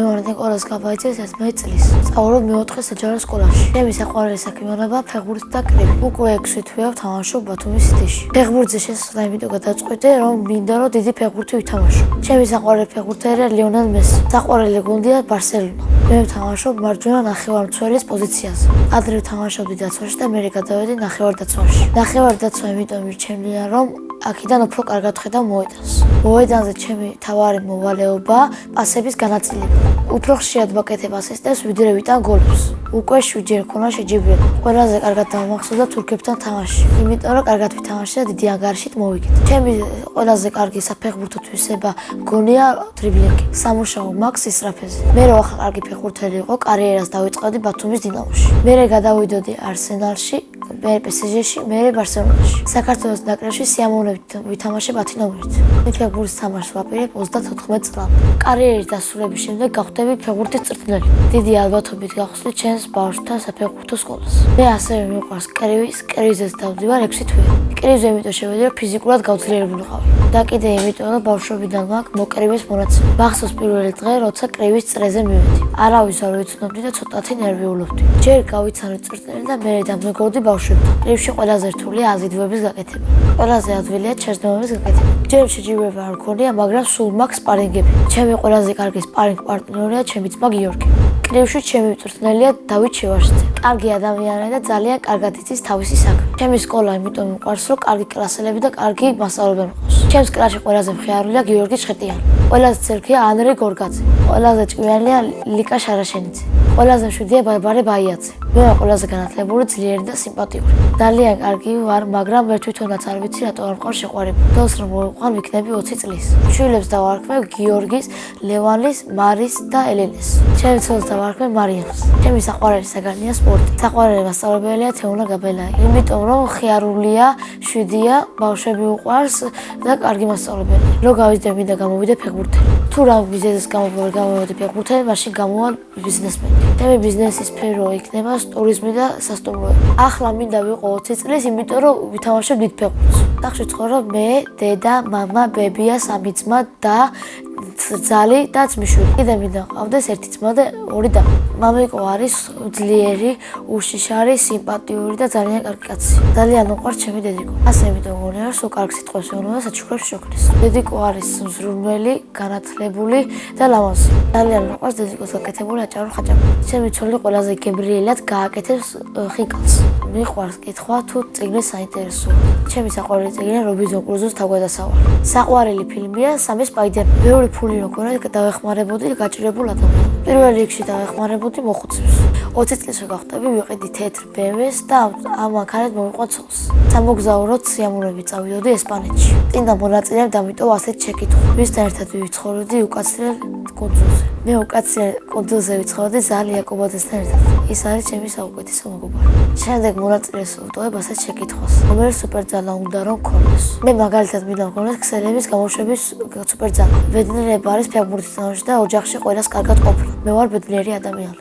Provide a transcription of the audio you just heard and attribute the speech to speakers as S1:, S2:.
S1: მე ვარ ნიკოლას გაბაიძეს 11 წლის. სწავლობ მე-4 საჯარო სკოლაში. ჩემი საყვარელი საქმიანობა ფეხბურთი და კრები. უკვე 6 თვეა ვთამაშობ ბათუმის სიტიში. ფეხბურთზე შესვლა იმიტომ გადაწყვიტე, რომ მინდა რომ დიდი ფეხბურთი ვითამაშო. ჩემი საყვარელი ფეხბურთელია ლიონელ მესი. საყვარელი გუნდია ბარსელონა. მე ვთამაშობ მარჯვენა ნახევარმცველის პოზიციაზე. ადრე ვთამაშობდი დაცვაში და მერე გადავედი ნახევარდაცვაში. ნახევარდაცვა იმიტომ მირჩენია, რომ აქედან უფრო კარგად ხედა მოედანს. მოედანზე ჩემი მთავარი მოვალეობა პასების განაწილება. უფრო ხშირად ვაკეთებ ასისტებს, ვიდრე ვიტან გოლებს. უკვე 7-ჯერ მქონდა შეჯიბრება. ყველაზე კარგად დავამახსოვრდა თურქებთან თამაში. იმიტომ რომ კარგად ვითამაშე და დიდი ანგარიშით მოვიგეთ. ჩემი ყველაზე კარგი საფეხბურთო თვისება მგონია დრიბლინგი. სამუშაო მაქვს ისრაფეზე. მე რო ახლა კარგი ფეხბურთელი იყო, კარიერას დავიწყებდი ბათუმის დინამოში. მერე გადავიდოდი არსენალში, მე PSG-ში, მე ბარსელონაში. საქართველოს ნაკრებში სიამოვნებით ვითამაშე 10 ნომერით. მე ფეხბურთის თამაშს ვაპირებ 34 წლამდე. კარიერის დასრულების შემდეგ გავხდები ფეხბურთის მწვრთნელი. დიდი ალბათობით გავხსნი ჩემს ბავშვთა საფეხბურთო სკოლას. მე ასევე მიყვარს კრებიზეც დავდივარ 6 თვე. კრებიზზე იმიტომ შევედი, რომ ფიზიკურად გავძლიერებული ვიყავი. და კიდე იმიტომ, რომ ბავშვობიდან მაქვს მოკრიბის მონაცემი. მახსოვს პირველი დღე, როცა კრების წრეზე მივედი. არავის არ ვიცნობდი და ცოტათი ნერვიულობდი. ჯერ გავიცანე მწვრთნელი და მერე დამეგობრდი ბავშვებთან. კრებში ყველაზე რთულია აზიდვების გაკეთება. ყველაზე ადვილია ჩერდომების გაკეთება. ჯერ შეჯიბრება არ მქონია, მაგრამ სულ მაქვს სპარინგები. ჩემი ყველაზე კარგი სპარინგ პარტნიორია ჩემი ძმა გიორგი. კრებში ჩემი მწვრთნელია დავით შევარდნაძე. კარგი ადამიანია და ძალიან კარგად იცის თავისი საქმე. ჩემი სკოლა იმიტომ მიყვარს, რომ კარგი კლასელები და კარგი მასწავლებელი მყავს. ჩემს კლასში ყველაზე მხიარულია გიორგი ჩხეტიანი. ყველაზე ძერქია ანრი გორგაძე. ყველაზე ჭკვიანია ლიკა შარაშენიძე. ყველაზე მშვიდია ბარბარე ბაიაძე. მე ვარ ყველაზე განათლებული, ძლიერი და სიმპათიური. ძალიან კარგი ვარ, მაგრამ მე თვითონაც არ ვიცი რატო არ მყავს შეყვარება. თავს რომ მოვიყვან ვიქნები 20 წლის. შვილებს დავარქმევ გიორგის, ლევანის, მარის და ელენეს. ჩემი ცოლს დავარქმევ მარიამს. ჩემი საყვარელი საგანია სპორტი. საყვარელი მასწავლებელია თეუნა გაბელაი. იმიტომ რომ ხიარულია, შვიდია, ბავშვები უყვარს და კარგი მასწავლებელია. რო გავიზრდები და გამოვიდე ფეხბურთელი. თუ რა ბიზნესის გამოვიდი ფეხბურთელი, მაშინ გამოვალ ბიზნესმენი. ჩემი ბიზნესის სფერო იქნება ტურიზმი და სასტუმროები. ახლა მინდა ვიყო 20 წლის, იმიტომ რომ ვითამაშებ დიდ ფეხბურთს. სახში ცხოვრობ მე, დედა, მამა, ბებია, 3 ძმა და ძალი და ძმისშვილი. კიდე მინდა ყავდეს 1 ძმა და 2 და. მამიკო არის ძლიერი, უშიშარი, სიმპათიური და ძალიან კარგი კაცი. ძალიან უყვარს ჩემი დედიკო. ასე იმიტომ მგონია, რომ სულ კარგ სიტყვებს ეუბნება და საჩუქრებს შოქრის. დედიკო არის მზრუნველი, განათლებული და ლამაზი. ძალიან უყვარს დედიკოს გაკეთებული აჭარო ხაჭაპური. ჩემი ცოლი ყველაზე გემრიელად გააკეთებს ხინკალს. მიყვარს კითხვა თუ წიგნი საინტერესოა. ჩემი საყვარელი წიგნია რობინზონ კრუზოს თავგადასავალი. საყვარელი ფილმია სამი სპაიდერმენი. ბევრი ფული რო მქონდა დავეხმარებოდი გაჭირებულ ადამიანს. პირველ რიგში დავეხმარებოდი მოხუცებს. 20 წლის გავხდები, ვიყიდი თეთრ BMW-ს და ამ მანქანით მოვიყვან ცოლს. სამოგზაუროდ სიამოვნებით წავიდოდი ესპანეთში. წინდა მონაწილეებდა, ამიტომ ასეთ შეკითხვა. ვისთან ერთად ვიცხოვრობდი უკაცრიელ კუნძულზე. მე უკაცრიელ კუნძულზე ვიცხოვრობდი ზალი იაკობაძესთან ერთად. ის არის ჩემი საუკეთესო მეგობარი. შემდეგ მონაწილეს ვტოვებ ასეთ შეკითხვას. რომელი სუპერძალა უნდა რომ მქონდეს? მე მაგალითად მინდა მქონდეს ქსელების გამოშვების სუპერძალა. ბედნიერება არის ფეხბურთის თამაში და ოჯახში ყველას კარგად ყოფნა. მე ვარ ბედნიერი ადამიანი.